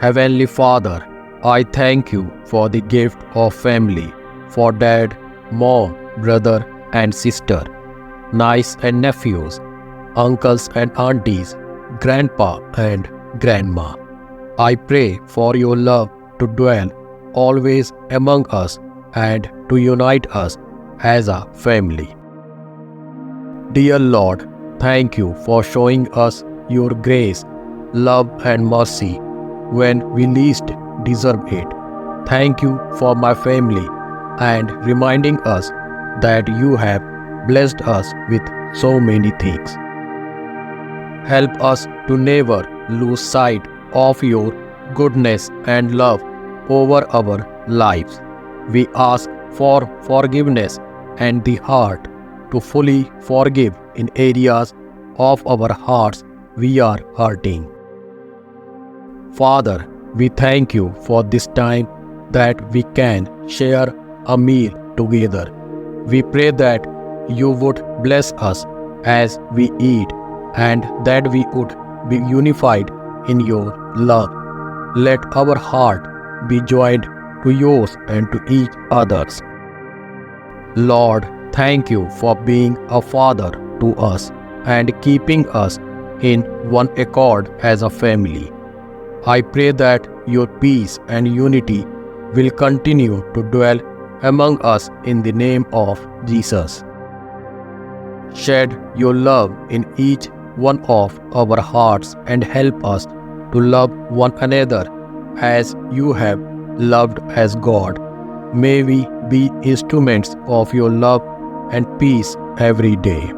Heavenly Father, I thank you for the gift of family, for dad, mom, brother, and sister, niece and nephews, uncles and aunties, grandpa and grandma. I pray for your love to dwell always among us and to unite us as a family. Dear Lord, thank you for showing us your grace, love, and mercy when we least deserve it. Thank you for my family and reminding us that you have blessed us with so many things. Help us to never lose sight of your goodness and love over our lives. We ask for forgiveness and the heart to fully forgive in areas of our hearts we are hurting. Father, we thank you for this time that we can share a meal together. We pray that you would bless us as we eat and that we would be unified in your love. Let our heart be joined to yours and to each other's. Lord, thank you for being a father to us and keeping us in one accord as a family. I pray that your peace and unity will continue to dwell among us in the name of Jesus. Shed your love in each one of our hearts and help us to love one another as you have loved as God. May we be instruments of your love and peace every day.